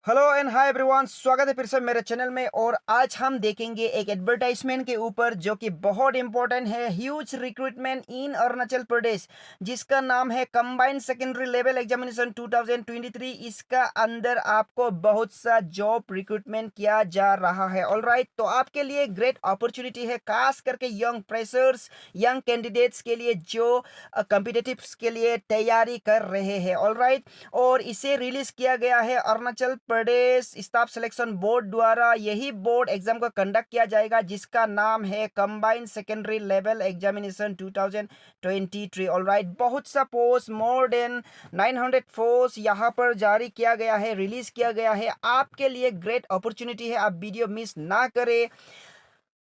Hello and hi everyone, स्वागत है फिर से मेरे चैनल में। और आज हम देखेंगे एक एडवर्टाइजमेंट के ऊपर जो कि बहुत इंपॉर्टेंट है। ह्यूज रिक्रूटमेंट इन अरुणाचल प्रदेश, जिसका नाम है कंबाइंड सेकेंडरी लेवल एग्जामिनेशन 2023। इसका अंदर आपको बहुत सा जॉब रिक्रूटमेंट किया जा रहा है। ऑलराइट, तो आपके लिए ग्रेट अपॉर्चुनिटी है, खास करके यंग फ्रेशर्स, यंग कैंडिडेट्स के लिए जो कॉम्पिटिटिव्स के लिए तैयारी कर रहे हैं। ऑलराइट, और इसे रिलीज किया गया है Arunachal Pradesh staff selection board द्वारा। यही बोर्ड एग्जाम को कंडक्ट किया जाएगा, जिसका नाम है combined secondary level examination 2023। Alright, बहुत सा पोस्ट, मोर देन 900 पोस्ट यहाँ पर जारी किया गया है, रिलीज किया गया है। आपके लिए ग्रेट अपॉर्चुनिटी है, आप वीडियो मिस ना करें।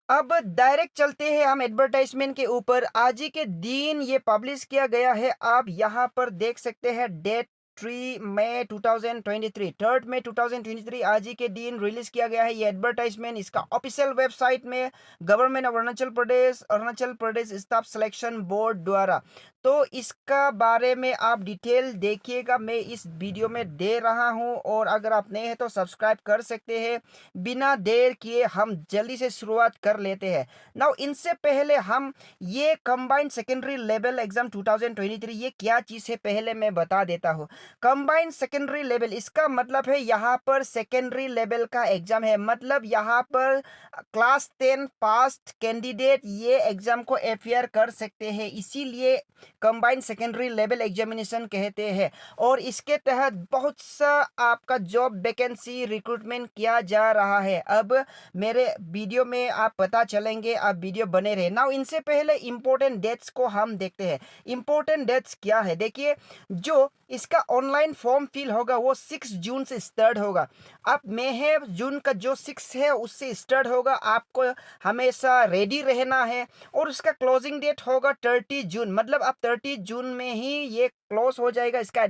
अब डायरेक्ट चलते हैं हम एडवर्टाइजमेंट के ऊपर। आज ही के दिन ये पब्लिश किया गया है, आप यहाँ पर देख सकते हैं डेट 3 मई 2023, 3 मई 2023 आज ही के दिन रिलीज किया गया है ये एडवर्टाइजमेंट। इसका ऑफिशियल वेबसाइट में government of Arunachal Pradesh staff selection board द्वारा। तो इसका बारे में आप डिटेल देखिएगा, मैं इस वीडियो में दे रहा हूं। और अगर आप नए हैं तो सब्सक्राइब कर सकते हैं। बिना देर किए हम जल्दी से शुरुआत कर लेते हैं। नाउ, इनसे पहले हम ये कंबाइंड सेकेंडरी लेवल एग्जाम 2023 ये क्या चीज़ है पहले मैं बता देता हूँ। कंबाइंड सेकेंडरी लेवल, इसका मतलब है यहाँ पर सेकेंडरी लेवल का एग्जाम है। मतलब यहाँ पर क्लास 10 पास कैंडिडेट ये एग्जाम को अपियर कर सकते हैं, इसीलिए कंबाइंड सेकेंडरी लेवल एग्जामिनेशन कहते हैं। और इसके तहत बहुत सा आपका जॉब वैकेंसी रिक्रूटमेंट किया जा रहा है। अब मेरे वीडियो में आप पता चलेंगे, आप वीडियो बने रहे। नाउ, इनसे पहले इंपॉर्टेंट डेट्स को हम देखते हैं। इंपॉर्टेंट डेट्स क्या है देखिए, जो इसका ऑनलाइन फॉर्म फिल होगा वो 6 जून से स्टार्ट होगा। अब मई है, जून का जो 6 है उससे स्टार्ट होगा, आपको हमेशा रेडी रहना है। और उसका क्लोजिंग डेट होगा 30 जून, मतलब आप 30 जून में ही ये क्लोज हो जाएगा इसका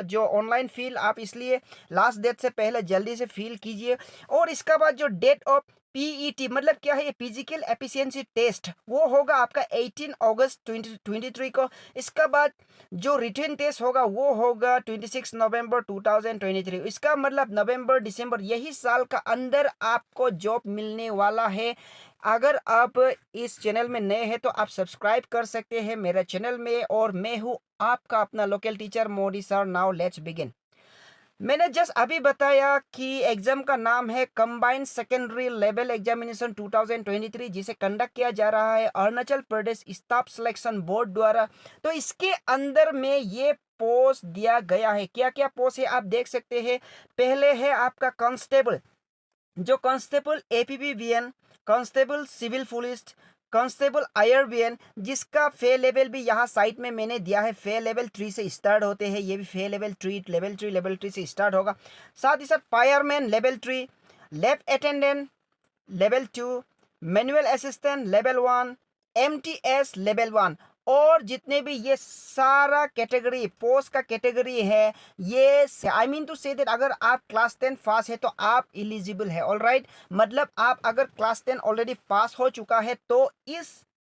जो ऑनलाइन फील। आप इसलिए लास्ट डेट से पहले जल्दी से फील कीजिए। और इसका बाद जो डेट ऑफ पीईटी, मतलब क्या है, ये फिजिकल एफिशिएंसी टेस्ट, वो होगा आपका 18 अगस्त 2023 को। इसका बाद जो रिटन टेस्ट होगा वो होगा 26 नवंबर 2023। इसका मतलब नवंबर दिसंबर यही साल का अंदर आपको जॉब मिलने वाला है। अगर आप इस चैनल में नए हैं तो आप सब्सक्राइब कर सकते हैं मेरे चैनल में। और मैं हूँ आपका अपना local teacher Modi sir. Now let's begin. मैंने जस्ट अभी बताया कि एग्जाम का नाम है कंबाइंड सेकेंडरी लेवल एग्जामिनेशन 2023, जिसे कंडक्ट किया जा रहा है Arunachal Pradesh staff selection board द्वारा। तो इसके अंदर में ये पोस्ट दिया गया है। क्या क्या पोस्ट है आप देख सकते हैं। पहले है आपका कांस्टेबल, जो constable APPVN, constable civil police, constable IRBN, जिसका फे लेवल भी यहाँ साइट में मैंने दिया है। फे लेवल 3 से स्टार्ट होते हैं, ये भी फे लेवल 3 लेवल 3 से स्टार्ट होगा। साथ ही साथ fireman level 3, lab attendant level 2, manual assistant level 1, MTS level 1। और जितने भी ये सारा कैटेगरी पोस्ट का कैटेगरी है, ये I mean to say that अगर आप क्लास 10 पास है तो आप एलिजिबल है। ऑलराइट, मतलब आप अगर क्लास 10 ऑलरेडी पास हो चुका है तो इस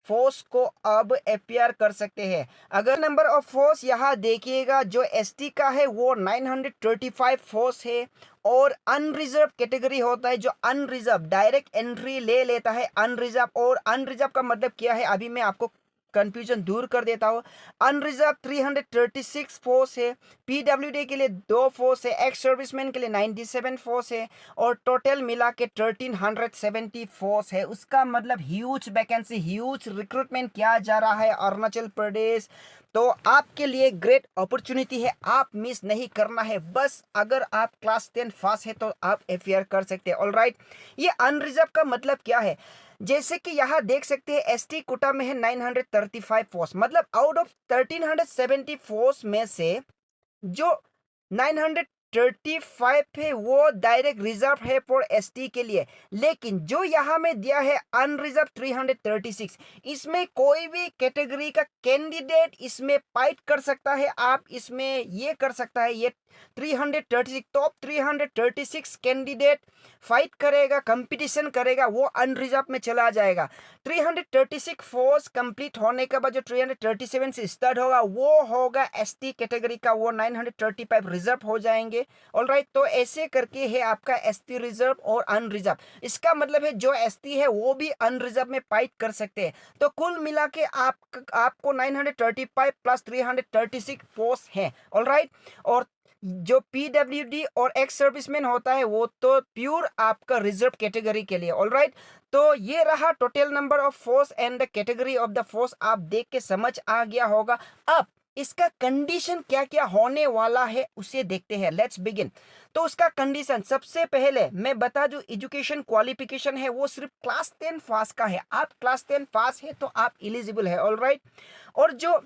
फोर्स को अब अपियर कर सकते हैं। अगर नंबर ऑफ फोर्स यहाँ देखिएगा, जो एसटी का है वो 935 फोर्स है। और अनरिजर्व कैटेगरी होता है, जो अनरिजर्व डायरेक्ट एंट्री ले लेता है अनरिजर्व। और अनरिजर्व का मतलब क्या है, अभी मैं आपको कंफ्यूजन दूर कर देता हूँ। अनरिजर्व 336 फोर्स है, पीडब्ल्यूडी के लिए 2 फोर्स है, एक्स सर्विसमैन के लिए 97 फोर्स है। और टोटल मिला के 1370 फोर्स है। उसका मतलब ह्यूज वैकेंसी, ह्यूज रिक्रूटमेंट किया जा रहा है अरुणाचल प्रदेश। तो आपके लिए ग्रेट अपॉर्चुनिटी है, आप मिस नहीं करना है। बस अगर आप क्लास 10 पास है तो आप अपियर कर सकते हैं। ऑलराइट, ये अनरिजर्व का मतलब क्या है, जैसे कि यहाँ देख सकते हैं एसटी कोटा में है 935 पोस्ट, मतलब आउट ऑफ 1370 पोस्ट में से जो 935 है वो डायरेक्ट रिजर्व है फॉर एसटी के लिए। लेकिन जो यहाँ में दिया है अनरिजर्व 336, इसमें कोई भी कैटेगरी का कैंडिडेट इसमें फाइट कर सकता है। आप इसमें ये कर सकता है, ये 336 टॉप 336 कैंडिडेट फाइट करेगा, कंपटीशन करेगा, वो अनरिजर्व में चला जाएगा। 336 फोर्स कंप्लीट होने के बाद जो 337 से स्टार्ट होगा वो होगा एसटी कैटेगरी का, वो 935 रिजर्व हो जाएंगे। ऑलराइट, तो ऐसे करके है आपका एसटी रिजर्व और अनरिजर्व। इसका मतलब है जो एसटी है वो भी अनरिजर्व में फाइट कर सकते हैं। तो कुल मिला के आपको 935 प्लस 336 पोस्ट है। ऑलराइट, और जो पीडब्ल्यूडी और एक्स सर्विसमैन होता है वो तो प्योर आपका रिजर्व कैटेगरी के लिए। ऑलराइट, तो ये रहा total number of force and the category of the force. आप देख के समझ आ गया होगा। अब इसका कंडीशन क्या क्या होने वाला है उसे देखते हैं। Let's begin. तो उसका कंडीशन सबसे पहले मैं बता दूं, एजुकेशन क्वालिफिकेशन है वो सिर्फ क्लास 10 पास का है। आप क्लास 10 पास है तो आप एलिजिबल है। ऑलराइट, और जो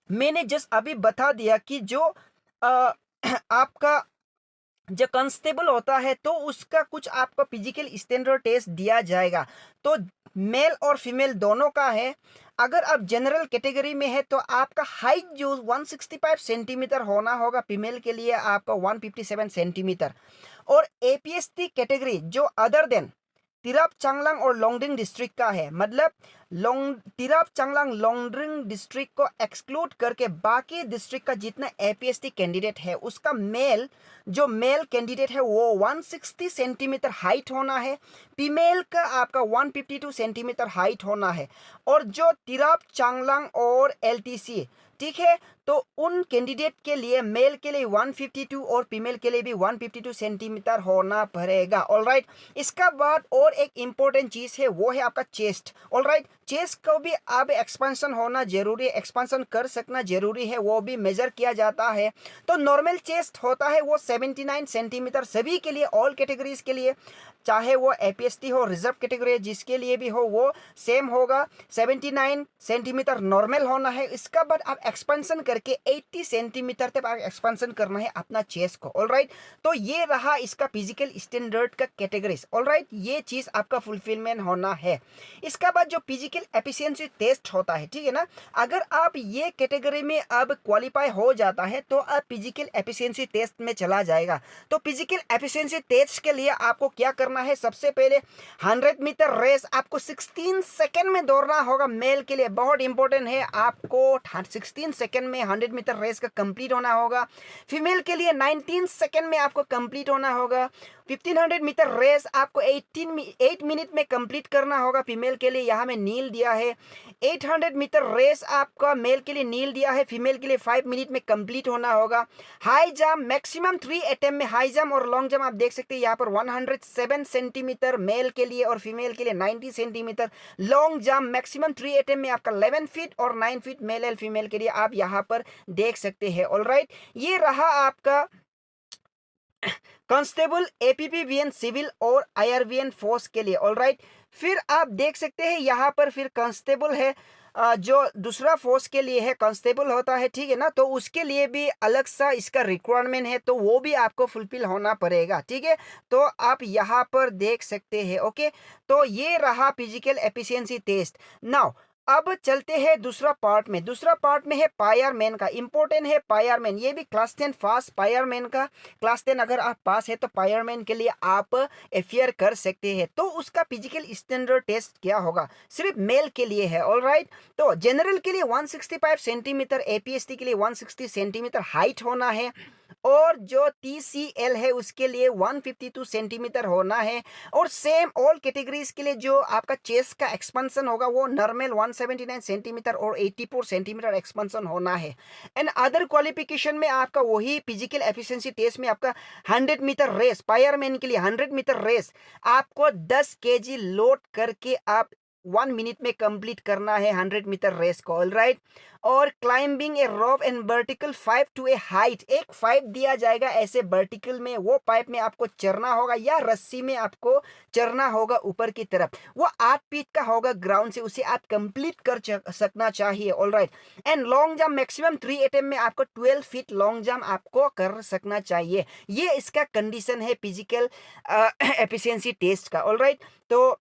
मैंने जस्ट अभी बता दिया कि जो आपका जो कांस्टेबल होता है तो उसका कुछ आपका फिजिकल स्टैंडर्ड टेस्ट दिया जाएगा। तो मेल और फीमेल दोनों का है। अगर आप जनरल कैटेगरी में है तो आपका हाइट जो 165 सेंटीमीटर होना होगा, फीमेल के लिए आपका 157 सेंटीमीटर। और एपीएसटी कैटेगरी जो अदर देन तिराप चांगलांग और लोंगडिंग डिस्ट्रिक्ट का है, मतलब तिराप चांगलांग लोंगडिंग डिस्ट्रिक्ट को एक्सक्लूड करके बाकी डिस्ट्रिक्ट का जितना एपीएसटी कैंडिडेट है उसका जो मेल कैंडिडेट है वो 160 सेंटीमीटर हाइट होना है, फीमेल का आपका 152 सेंटीमीटर हाइट होना है। और जो तिराप चांगलांग और एलटीसी, ठीक है, तो उन कैंडिडेट के लिए मेल के लिए 152 और फीमेल के लिए भी 152 सेंटीमीटर होना पड़ेगा। ऑलराइट, इसका बाद और एक इंपॉर्टेंट चीज है वो है आपका चेस्ट। ऑलराइट, चेस्ट को भी अब एक्सपेंशन होना जरूरी है, एक्सपेंशन कर सकना जरूरी है, वो भी मेजर किया जाता है। तो नॉर्मल चेस्ट होता है वो 79 सेंटीमीटर सभी के लिए, ऑल कैटेगरीज के लिए, चाहे वो एपीएसटी हो रिजर्व कैटेगरी जिसके लिए भी हो वो सेम होगा। 79 सेंटीमीटर नॉर्मल होना है। इसका बाद आप एक्सपेंशन करके 80 सेंटीमीटर तक आप एक्सपेंशन करना है अपना चेस्ट को। ऑलराइट, तो ये रहा इसका फिजिकल स्टैंडर्ड का कैटेगरीज। ऑलराइट, ये चीज आपका फुलफिलमेंट होना है। इसका बाद जो फिजिकल एफिशिएंसी टेस्ट होता है, ठीक है ना, अगर आप ये कैटेगरी में अब क्वालिफाई हो जाता है तो आप फिजिकल एफिशिएंसी टेस्ट में चला जाएगा। तो फिजिकल एफिशिएंसी टेस्ट के लिए आपको क्या करना है, सबसे पहले 100 मीटर रेस आपको 16 सेकंड में दौड़ना होगा। मेल के लिए बहुत इंपॉर्टेंट है, आपको 16 सेकंड में 100 मीटर रेस का कंप्लीट होना होगा। फीमेल के लिए 19 सेकंड में आपको कंप्लीट होना होगा। 1500 मीटर रेस आपको 8 मिनट में कंप्लीट करना होगा, फीमेल के लिए यहाँ में नील दिया है। 800 मीटर रेस आपका मेल के लिए नील दिया है, फीमेल के लिए 5 मिनट में कंप्लीट होना होगा। हाई जंप मैक्सिमम 3 अटेम्प्ट में हाई जंप और लॉन्ग जंप आप देख सकते हैं यहाँ पर 107 सेंटीमीटर मेल के लिए और फीमेल के लिए 90 centimetre. Long jump maximum 3 attempt में आपका 11 फीट और 9 फीट मेल एंड फीमेल के लिए आप यहाँ पर देख सकते हैं। ऑलराइट, ये रहा आपका कांस्टेबल, एपीपीवीएन सिविल और आईआरवीएन फोर्स के लिए। ऑलराइट, फिर आप देख सकते हैं यहाँ पर फिर कांस्टेबल है, जो दूसरा फोर्स के लिए है कांस्टेबल होता है, ठीक है ना, तो उसके लिए भी अलग सा इसका रिक्वायरमेंट है, तो वो भी आपको फुलफिल होना पड़ेगा। ठीक है, तो आप यहाँ पर देख सकते हैं। ओके, तो ये रहा फिजिकल एफिशिएंसी टेस्ट। नाउ अब चलते हैं दूसरा पार्ट में। दूसरा पार्ट में है फायरमैन का, इंपॉर्टेंट है फायरमैन। ये भी क्लास 10 पास फायरमैन का, क्लास 10 अगर आप पास है तो फायरमैन के लिए आप अफेयर कर सकते हैं। तो उसका फिजिकल स्टैंडर्ड टेस्ट क्या होगा, सिर्फ मेल के लिए है। ऑलराइट, तो जनरल के लिए 165 सेंटीमीटर, एपीएसटी के लिए 160 सेंटीमीटर हाइट होना है, और जो टीसीएल है उसके लिए 152 सेंटीमीटर होना है। और सेम ऑल कैटेगरीज के लिए जो आपका चेस्ट का एक्सपेंशन होगा वो नॉर्मल 179 सेंटीमीटर और 84 सेंटीमीटर एक्सपेंशन होना है। एंड अदर क्वालिफिकेशन में आपका वही फिजिकल एफिशिएंसी टेस्ट में आपका 100 मीटर रेस, फायरमैन के लिए 100 मीटर रेस आपको 10 केजी लोड करके आप 1 मिनट में कंप्लीट करना है 100 मीटर रेस को। ऑलराइट, और climbing a rope and vertical 5 to a height, एक 5 दिया जाएगा ऐसे वर्टिकल में, वो पाइप में आपको चढ़ना होगा या रस्सी में आपको चढ़ना होगा ऊपर की तरफ। वो 8 फीट का होगा ग्राउंड से, उसे आप कंप्लीट कर सकना चाहिए। Alright, and long jump maximum 3 attempt में आपको 12 फीट लॉन्ग जंप आपको कर सकना चाहिए। ये इसका कंडीशन है फिजिकल एफिशिएंसी टेस्ट का। ऑलराइट, तो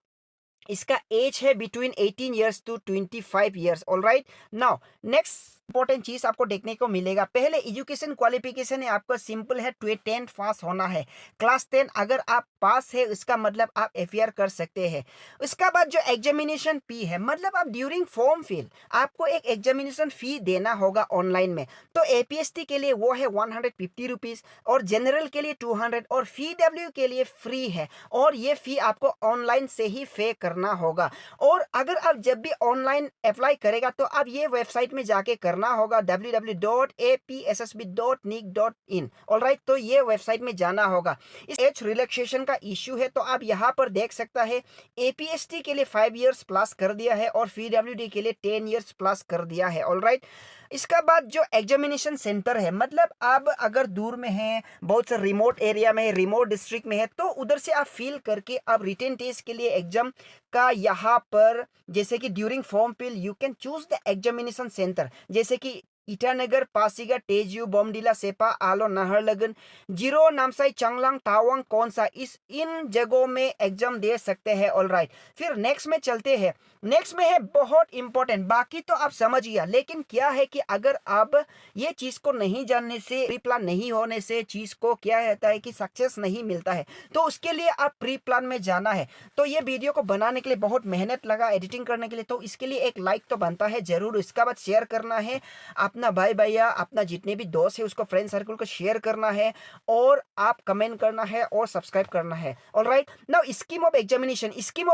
इसका एज है between 18 years to 25 years. Alright, now next important चीज आपको देखने को मिलेगा। पहले एजुकेशन क्वालिफिकेशन है आपका सिंपल है, 10th पास होना है। क्लास 10 अगर आप पास है इसका मतलब आप एफआर कर सकते हैं। उसका बाद जो एग्जामिनेशन फी है, मतलब आप ड्यूरिंग फॉर्म फिल आपको एक एग्जामिनेशन फी देना होगा ऑनलाइन में। तो एपीएसटी के लिए वो है 150 रुपीज, और जनरल के लिए 200, और पीडब्ल्यू के लिए फ्री है, और ये फी आपको ऑनलाइन से ही पे करना होगा। और अगर आप जब भी ऑनलाइन अप्लाई करेगा तो आप ये वेबसाइट में जाके करना होगा, www.apssb.nic.in। ऑलराइट, तो ये वेबसाइट में जाना होगा। इस एज रिलैक्सेशन का इश्यू है तो आप यहाँ पर देख सकता है, एपीएसटी के लिए 5 इयर्स प्लस कर दिया है और पीडब्ल्यूडी के लिए 10 इयर्स प्लस कर दिया है। ऑलराइट, इसका बाद जो एग्जामिनेशन सेंटर है, मतलब आप अगर दूर में है, बहुत से रिमोट एरिया में है, रिमोट डिस्ट्रिक्ट में है, तो उधर से आप फील करके आप रिटन टेस्ट के लिए एग्जाम का यहाँ पर, जैसे कि during form fill you can choose the examination centre, जैसे कि ईटानगर, पासीघाट, तेजू, बोमडिला, सेपा, आलो, नाहरलगुन, जीरो, नामसाई, चांगलांग, तावांग, कौन सा, इन जगहों में एग्जाम दे सकते हैं। ऑलराइट, फिर नेक्स्ट में चलते हैं। नेक्स्ट में है बहुत इंपॉर्टेंट, बाकी तो आप समझ गया, लेकिन क्या है कि अगर आप ये चीज को नहीं जानने से, प्री प्लान नहीं होने से चीज को क्या रहता है कि सक्सेस नहीं मिलता है, तो उसके लिए आप प्री प्लान में जाना है। तो ये वीडियो को बनाने के लिए बहुत मेहनत लगा, एडिटिंग करने के लिए, तो इसके लिए एक लाइक तो बनता है जरूर। इसका बाद शेयर करना है, अपना भाई भैया, अपना जितने भी दोस्त है उसको, फ्रेंड सर्कल को शेयर करना है, और आप कमेंट करना है और सब्सक्राइब करना है। Alright, now scheme of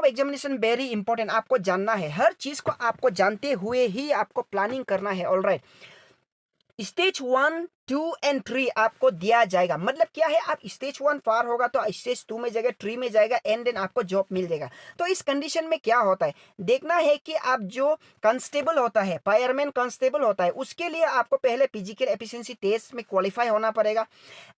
examination very important, आपको जानना है, हर चीज को आपको जानते हुए ही आपको प्लानिंग करना है। ऑलराइट, स्टेज 1, 2 एंड 3 आपको दिया जाएगा। मतलब क्या है, आप स्टेज 1 पार होगा तो स्टेज 2 में जाएगा, 3 में जाएगा, एंड देन आपको जॉब मिल जाएगा। तो इस कंडीशन में क्या होता है, देखना है कि आप जो कांस्टेबल होता है, फायरमैन कांस्टेबल होता है, उसके लिए आपको पहले फिजिकल एफिशिएंसी टेस्ट में क्वालिफाई होना पड़ेगा,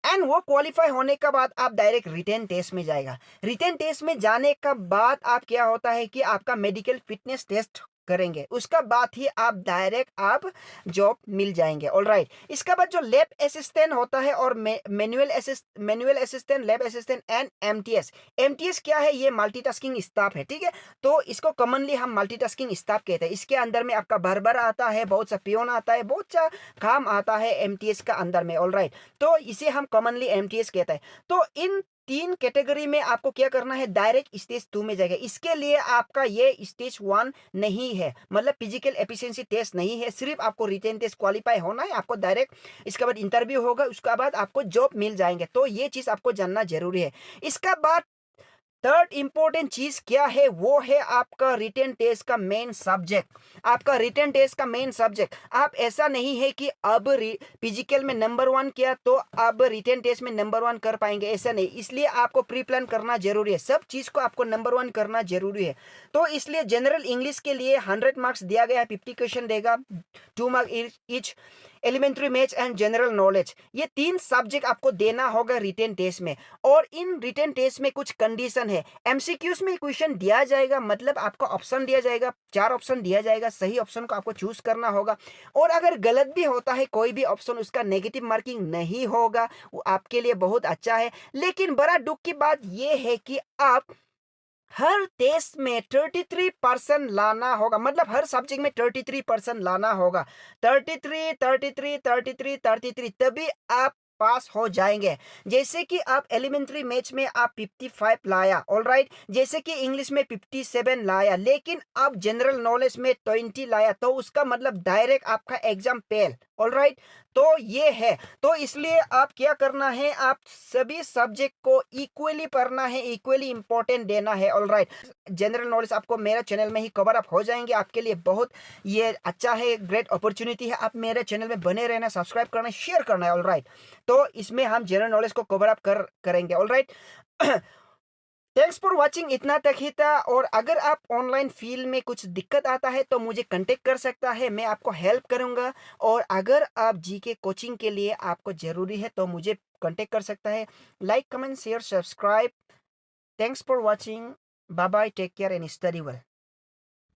एंड वो क्वालिफाई होने के बाद आप डायरेक्ट रिटेन टेस्ट में जाएगा। रिटेन टेस्ट में जाने का बाद आप क्या होता है कि आपका मेडिकल फिटनेस टेस्ट करेंगे, उसका बाद ही आप डायरेक्ट आप जॉब मिल जाएंगे। ऑलराइट, इसका बाद जो लैब असिस्टेंट होता है, और manual assistant, lab assistant and MTS क्या है, ये मल्टीटास्किंग स्टाफ है। ठीक है, तो इसको कॉमनली हम मल्टीटास्किंग स्टाफ कहते हैं। इसके अंदर में आपका बार्बर आता है, बहुत सा पियोन आता है, बहुत सा काम आता है एमटीएस का अंदर में। ऑलराइट, तो इसे हम कॉमनली एमटीएस कहते हैं। तो इन 3 कैटेगरी में आपको क्या करना है, डायरेक्ट स्टेज 2 में जाएगा। इसके लिए आपका ये स्टेज 1 नहीं है, मतलब फिजिकल एफिशिएंसी टेस्ट नहीं है, सिर्फ आपको रिटेन टेस्ट क्वालिफाई होना है, आपको डायरेक्ट इसके बाद इंटरव्यू होगा, उसके बाद आपको जॉब मिल जाएंगे। तो ये चीज आपको जानना जरूरी है। इसका बाद थर्ड इंपॉर्टेंट चीज क्या है, वो है आपका रिटन टेस्ट का मेन सब्जेक्ट। आपका रिटन टेस्ट का मेन सब्जेक्ट, आप ऐसा नहीं है कि अब फिजिकल में नंबर 1 किया तो अब रिटन टेस्ट में नंबर 1 कर पाएंगे, ऐसा नहीं। इसलिए आपको प्री प्लान करना जरूरी है, सब चीज को आपको नंबर 1 करना जरूरी है। तो इसलिए जनरल इंग्लिश के लिए 100 मार्क्स दिया गया है, 50 क्वेश्चन देगा, 2 marks each. Elementary maths and general knowledge, ये 3 सब्जेक्ट आपको देना होगा रिटेन टेस्ट में। और इन रिटेन टेस्ट में कुछ कंडीशन है, एमसीक्यूज में क्वेश्चन दिया जाएगा, मतलब आपको ऑप्शन दिया जाएगा, 4 ऑप्शन दिया जाएगा, सही ऑप्शन को आपको चूज करना होगा। और अगर गलत भी होता है कोई भी ऑप्शन, उसका नेगेटिव मार्किंग नहीं होगा, वो आपके लिए बहुत अच्छा है। लेकिन बड़ा दुख की बात यह है कि आप हर टेस्ट में 33% लाना होगा, मतलब हर सब्जेक्ट में 33% लाना होगा। 33, 33, 33, 33, तभी आप पास हो जाएंगे। जैसे कि आप एलिमेंट्री मैथ्स में आप 55 लाया, ऑलराइट, जैसे कि इंग्लिश में 57 लाया, लेकिन आप जनरल नॉलेज में 20 लाया, तो उसका मतलब डायरेक्ट आपका एग्जाम फेल। ऑलराइट, तो ये है। तो इसलिए आप क्या करना है, आप सभी सब्जेक्ट को इक्वली पढ़ना है, इक्वली इंपॉर्टेंट देना है। ऑलराइट, जनरल नॉलेज आपको मेरे चैनल में ही कवर अप हो जाएंगे, आपके लिए बहुत ये अच्छा है, ग्रेट अपॉर्चुनिटी है। आप मेरे चैनल में बने रहना, सब्सक्राइब करना, शेयर करना है। ऑलराइट, तो इसमें हम जनरल नॉलेज को कवर अप करेंगे। ऑलराइट, थैंक्स फॉर वाचिंग, इतना तक ही था। और अगर आप ऑनलाइन फील्ड में कुछ दिक्कत आता है तो मुझे कांटेक्ट कर सकता है, मैं आपको हेल्प करूंगा। और अगर आप जीके कोचिंग के लिए आपको ज़रूरी है तो मुझे कांटेक्ट कर सकता है। Like, comment, share, subscribe. Thanks for watching, bye bye, take care and study well.